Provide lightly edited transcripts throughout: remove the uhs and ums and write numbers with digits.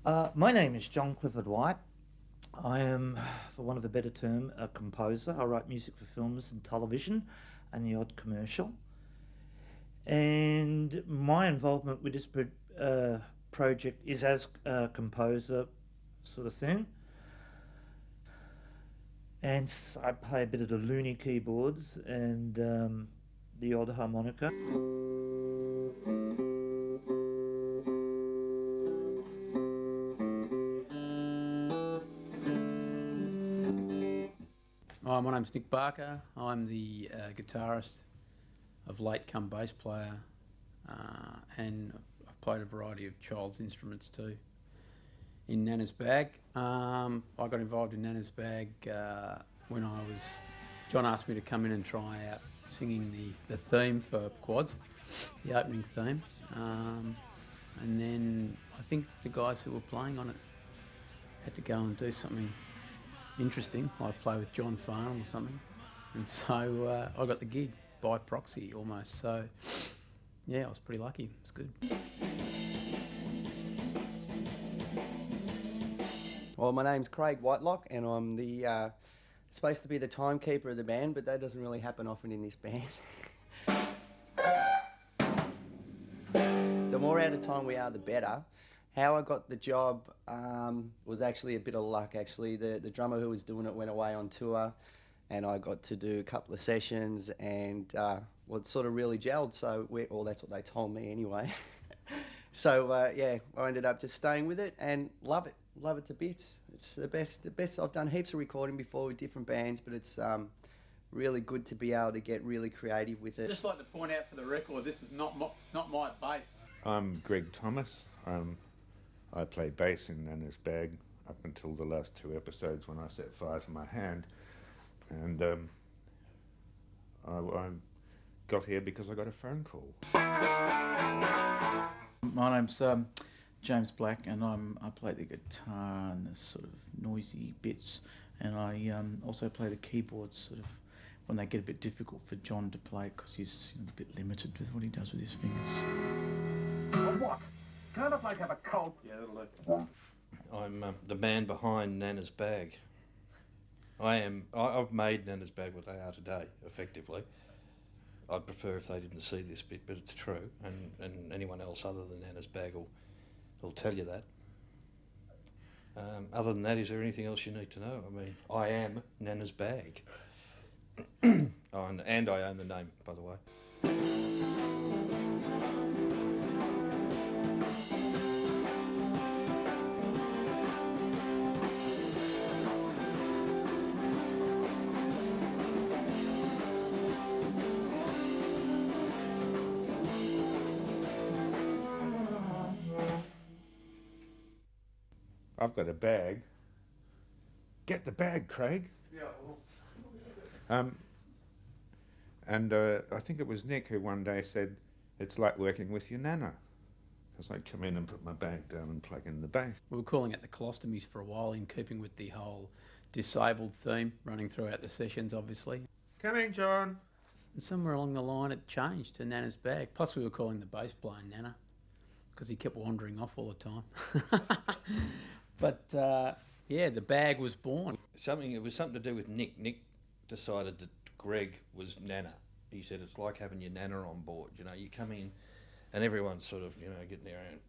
My name is John Clifford White. I am, for want of a better term, a composer. I write music for films and television and the odd commercial. And my involvement with this project is as a composer sort of thing. And I play a bit of the loony keyboards and the odd harmonica. Hi, my name's Nick Barker. I'm the guitarist of late come bass player, and I've played a variety of child's instruments too. In Nana's Bag, I got involved in Nana's Bag when John asked me to come in and try out singing the theme for Quads, the opening theme, and then I think the guys who were playing on it had to go and do something interesting, like play with John Farnham or something, and so I got the gig by proxy almost. So yeah, I was pretty lucky. It's good. Well, my name's Craig Whitelock, and I'm the supposed to be the timekeeper of the band, but that doesn't really happen often in this band. The more out of time we are, the better. How I got the job was actually a bit of luck, actually. The drummer who was doing it went away on tour, and I got to do a couple of sessions, and it sort of really gelled, so that's what they told me anyway. So, yeah, I ended up just staying with it and love it to bits. It's the best. I've done heaps of recording before with different bands, but it's really good to be able to get really creative with it. I'd just like to point out for the record, this is not my bass. I'm Greg Thomas. I play bass in Nana's Bag up until the last two episodes when I set fire to my hand, and I got here because I got a phone call. My name's James Black, and I play the guitar and the sort of noisy bits, and I also play the keyboards sort of when they get a bit difficult for John to play because he's a bit limited with what he does with his fingers. Or what? Can't a bloke have a cold? Yeah, that'll do. I'm the man behind Nana's Bag. I've made Nana's Bag what they are today, effectively. I'd prefer if they didn't see this bit, but it's true, and anyone else other than Nana's Bag will tell you that. Other than that, is there anything else you need to know? I mean, I am Nana's Bag. And I own the name, by the way. I've got a bag. Get the bag, Craig. Yeah. And I think it was Nick who one day said, it's like working with your nana. Because I'd come in and put my bag down and plug in the bass. We were calling it the colostomies for a while, in keeping with the whole disabled theme running throughout the sessions, obviously. Coming, John. And somewhere along the line it changed to Nana's Bag. Plus we were calling the bass player Nana because he kept wandering off all the time. But yeah, the bag was born. It was something to do with Nick. Nick decided that Greg was Nana. He said it's like having your Nana on board. You know, you come in and everyone's sort of, getting their own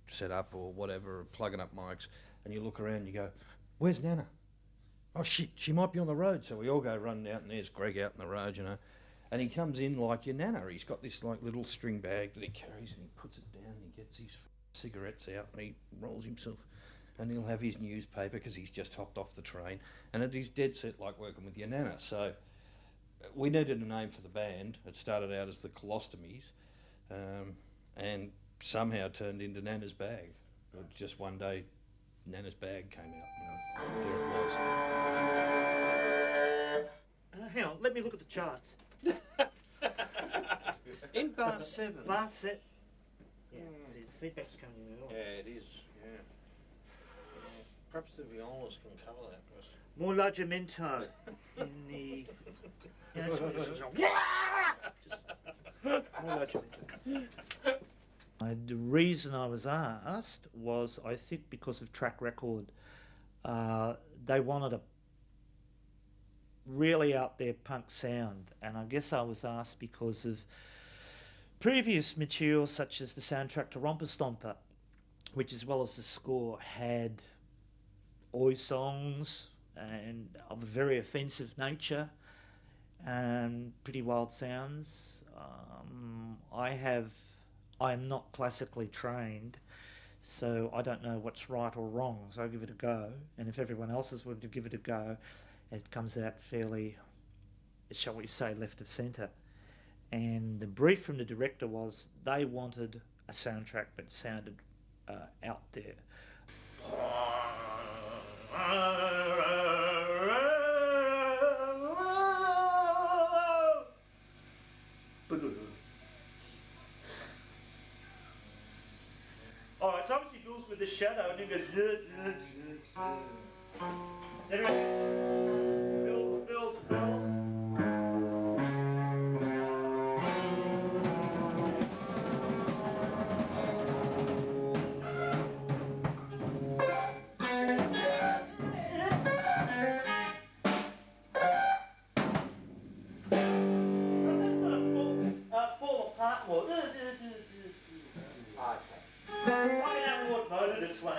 set up or whatever, or plugging up mics, and you look around and you go, where's Nana? Oh shit, she might be on the road. So we all go running out, and there's Greg out in the road, and he comes in like your Nana. He's got this like little string bag that he carries, and he puts it down, and he gets his cigarettes out, and he rolls himself, and he'll have his newspaper because he's just hopped off the train, and it is dead set like working with your Nana. So we needed a name for the band. It started out as the Colostomies, and somehow turned into Nana's Bag. Just one day, Nana's Bag came out, and there it was. Hang on, let me look at the charts. In bar 7. Bar set. Yeah, see, the feedback's coming in early. Yeah, it is, yeah. Perhaps the violist can cover that for us. More largemento in the... Just more largemento. The reason I was asked was, I think, because of track record. They wanted a really out there punk sound, and I guess I was asked because of previous material such as the soundtrack to Romper Stomper, which, as well as the score, had oi songs and of a very offensive nature and pretty wild sounds. I am not classically trained, so I don't know what's right or wrong, so I give it a go, and if everyone else is willing to give it a go, it comes out fairly, shall we say, left of centre. And the brief from the director was they wanted a soundtrack that sounded out there. Alright, so obviously it goes with the shadow and then goes. Builds. Fall apart more. This one.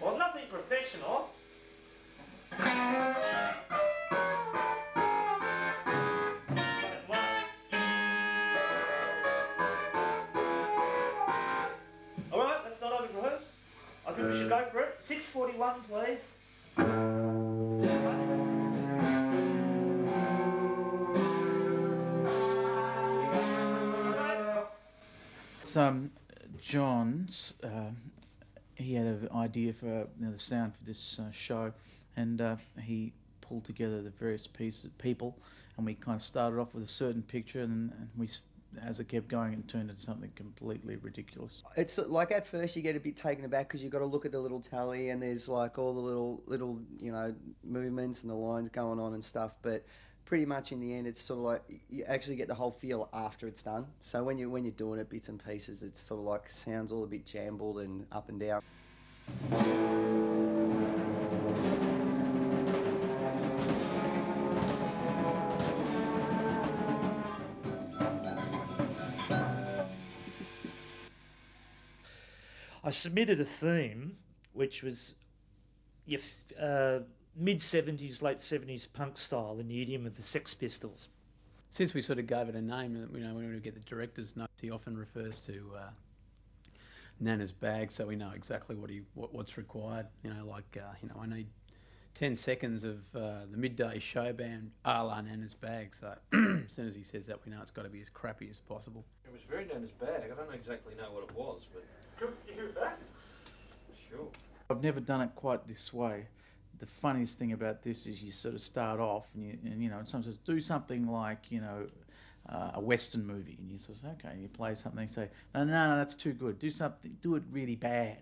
Well, nothing professional. All right, let's not over rehearse. I think we should go for it. 6:41, please. John's, he had an idea for the sound for this show, and he pulled together the various people, and we kind of started off with a certain picture, and we, as it kept going, it turned into something completely ridiculous. It's like at first you get a bit taken aback because you've got to look at the little tally, and there's like all the little movements and the lines going on and stuff, but pretty much in the end it's sort of like you actually get the whole feel after it's done. So when you're doing it bits and pieces, it's sort of like sounds all a bit jambled and up and down. I submitted a theme which was mid-70s, late 70s punk style in the idiom of the Sex Pistols. Since we sort of gave it a name, when we get the director's notes, he often refers to Nana's bag, so we know exactly what's required. I need 10 seconds of the midday show band a la Nana's bag, so as soon as he says that, we know it's got to be as crappy as possible. It was very Nana's bag. I don't exactly know what it was, but... Could you hear that? Sure. I've never done it quite this way. The funniest thing about this is you sort of start off and sometimes do something like, a Western movie, and you sort of say, okay, and you play something, and say, no, that's too good. Do it really bad.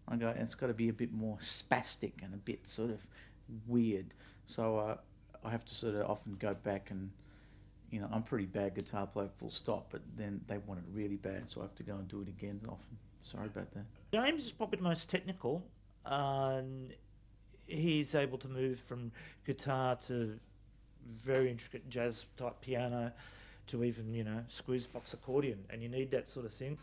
I go, and it's got to be a bit more spastic and a bit sort of weird. So I have to sort of often go back and, I'm a pretty bad guitar player, full stop, but then they want it really bad, so I have to go and do it again often. Sorry about that. James is probably the most technical. He's able to move from guitar to very intricate jazz type piano to even, squeeze box accordion, and you need that sort of thing.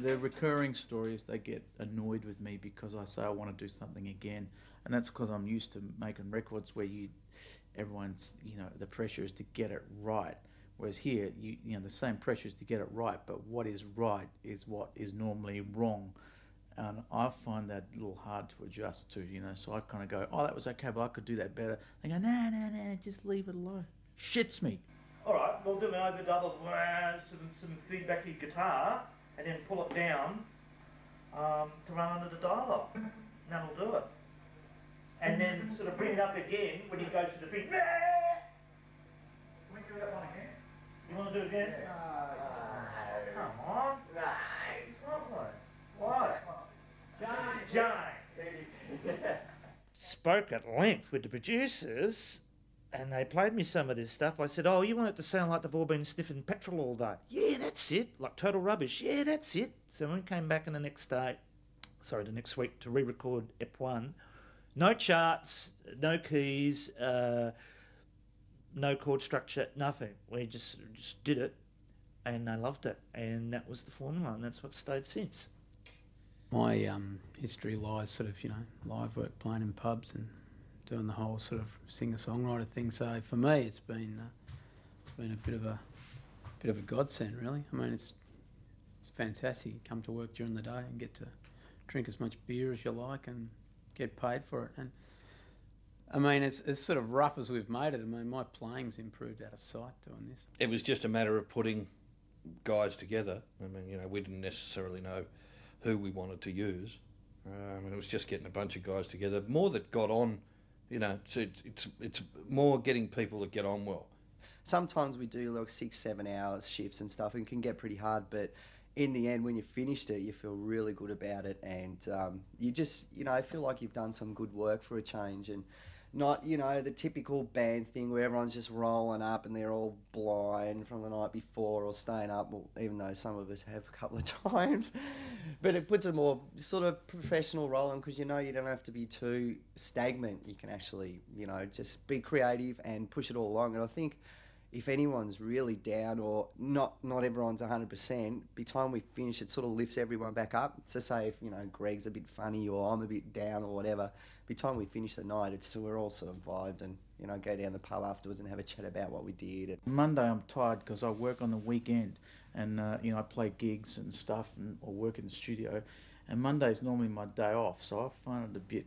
The recurring story is they get annoyed with me because I say I want to do something again, and that's because I'm used to making records where everyone's, the pressure is to get it right, whereas here, the same pressure is to get it right, but what is right is what is normally wrong, and I find that a little hard to adjust to, so I kind of go, oh, that was okay, but I could do that better. They go, no, just leave it alone. Shits me. All right, we'll do an overdub of some feedbacky guitar, and then pull it down to run under the dialogue. And that'll do it. And then sort of bring it up again when he goes to the thing. Can we do that one again? You want to do it again? Come on. No. It's lovely. What? Jane. Spoke at length with the producers, and they played me some of this stuff. I said, "Oh, you want it to sound like they've all been sniffing petrol all day?" "Yeah, that's it." Like total rubbish. "Yeah, that's it." So when we came back in the next week to re-record Ep 1, no charts, no keys, no chord structure, nothing. We just did it, and they loved it, and that was the formula, and that's what stayed since. My history lies sort of, live work, playing in pubs and doing the whole sort of singer-songwriter thing. So for me, it's been a bit of a godsend, really. I mean, it's fantastic. You come to work during the day and get to drink as much beer as you like and get paid for it. And I mean, it's sort of rough as we've made it. I mean, my playing's improved out of sight doing this. It was just a matter of putting guys together. I mean, we didn't necessarily know who we wanted to use. And it was just getting a bunch of guys together. More that got on, it's more getting people that get on well. Sometimes we do like 6-7 hours shifts and stuff, and it can get pretty hard, but in the end, when you finished it, you feel really good about it, and you just, feel like you've done some good work for a change, and not, the typical band thing where everyone's just rolling up and they're all blind from the night before or staying up, well, even though some of us have a couple of times. But it puts a more sort of professional role in, because you don't have to be too stagnant. You can actually, just be creative and push it all along. And I think if anyone's really down or not everyone's 100%, by the time we finish, it sort of lifts everyone back up. So say if, Greg's a bit funny or I'm a bit down or whatever, by the time we finish the night, we're all sort of vibed and, go down the pub afterwards and have a chat about what we did. Monday I'm tired because I work on the weekend and, I play gigs and stuff or work in the studio. And Monday's normally my day off, so I find it a bit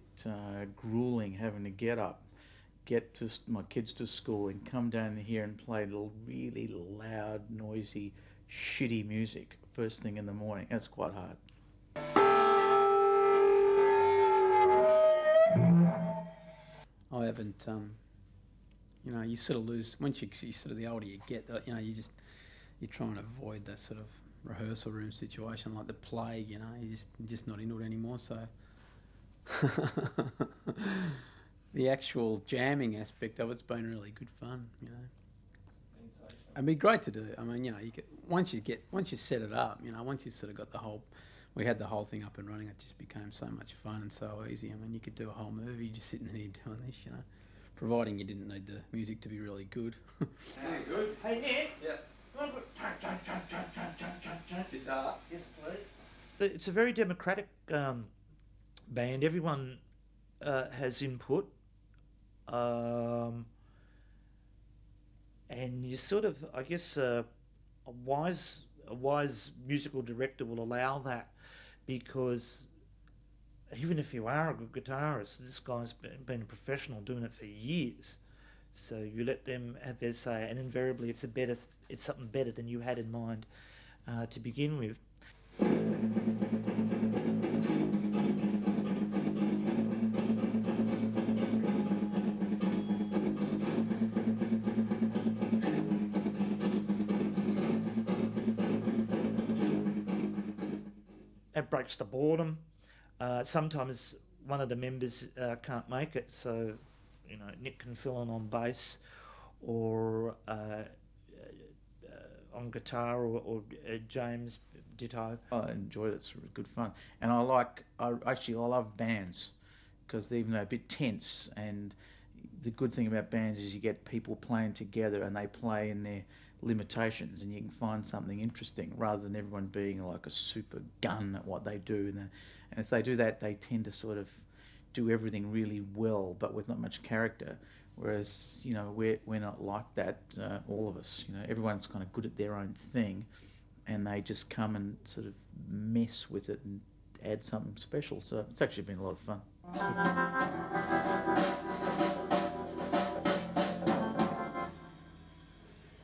grueling having to get up, get to my kids to school and come down here and play really loud, noisy, shitty music first thing in the morning. That's quite hard. I haven't, you sort of lose, once you sort of the older you get, you try and avoid that sort of rehearsal room situation like the plague, you're just not into it anymore, so. The actual jamming aspect of it's been really good fun, It'd be great to do. I mean, once you set it up, once you sort of got we had the whole thing up and running, it just became so much fun and so easy. I mean, you could do a whole movie just sitting here doing this, providing you didn't need the music to be really good. Hey, good. Hey, Nick. Yeah. Guitar. Yes, please. It's a very democratic band. Everyone has input. And you sort of, I guess, a wise musical director will allow that, because even if you are a good guitarist, this guy's been a professional doing it for years. So you let them have their say, and invariably it's something better than you had in mind to begin with. It breaks the boredom. Sometimes one of the members can't make it, so Nick can fill in on bass or on guitar, or James ditto. I enjoyed it. It's really good fun, and I love bands because even though they're a bit tense, and the good thing about bands is you get people playing together and they play in their limitations, and you can find something interesting rather than everyone being like a super gun at what they do. And if they do that, they tend to sort of do everything really well, but with not much character. Whereas we're not like that. All of us, everyone's kind of good at their own thing, and they just come and sort of mess with it and add something special. So it's actually been a lot of fun.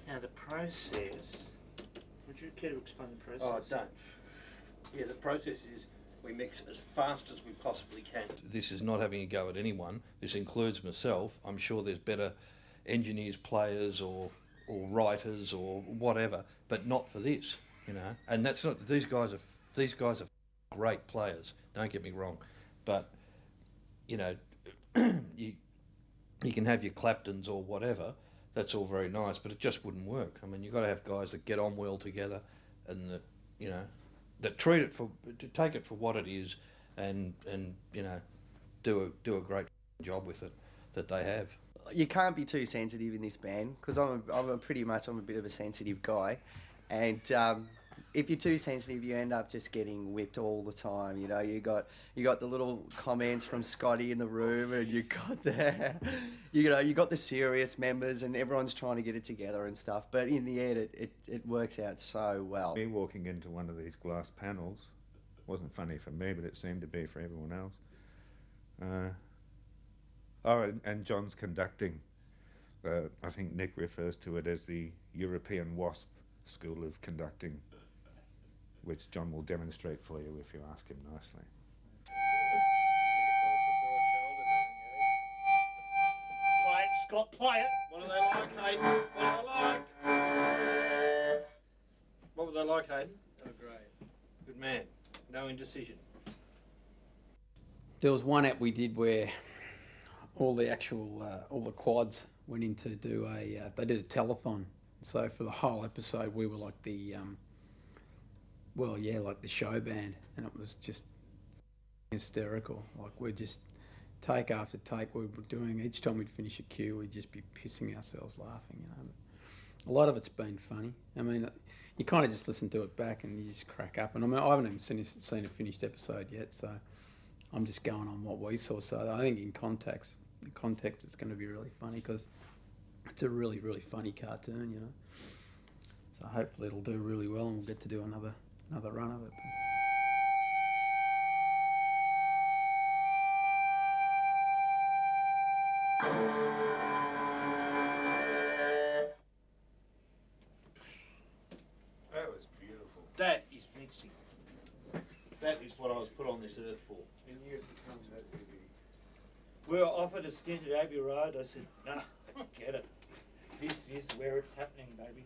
Now the process. Would you care to explain the process? Oh, don't. Yeah, the process is we mix as fast as we possibly can. This is not having a go at anyone. This includes myself. I'm sure there's better engineers, players, or or writers or whatever, but not for this, you know. And that's not, these guys are great players. Don't get me wrong, but you know, you can have your Claptons or whatever. That's all very nice, but it just wouldn't work. I mean, you've got to have guys that get on well together, and that, you know, that to take it for what it is, and you know, do a great job with it that they have. You can't be too sensitive in this band because I'm a bit of a sensitive guy, and if you're too sensitive, you end up just getting whipped all the time. You know, you got the little comments from Scotty in the room, and you got the serious members, and everyone's trying to get it together and stuff. But in the end, it works out so well. Me walking into one of these glass panels wasn't funny for me, but it seemed to be for everyone else. And John's conducting. I think Nick refers to it as the European WASP School of Conducting, which John will demonstrate for you if you ask him nicely. Play it, Scott, play it. What do they like, Hayden? What do they like? What would they like, Hayden? Oh, great. Good man. No indecision. There was one app we did where all the quads went in to do they did a telethon. So for the whole episode, we were like the show band, and it was just hysterical. Like we're just take after take we were doing. Each time we'd finish a cue, we'd just be pissing ourselves laughing. You know, but a lot of it's been funny. I mean, you kind of just listen to it back and you just crack up. And I mean, I haven't even seen a finished episode yet, so I'm just going on what we saw. So I think in context, it's going to be really funny because it's a really, really funny cartoon, you know. So hopefully it'll do really well and we'll get to do another run of it. That was beautiful. That is mixing. That is what I was put on this earth for. In years to come, that will be. We were offered a stint at Abbey Road. I said, no, forget it. This is where it's happening, baby.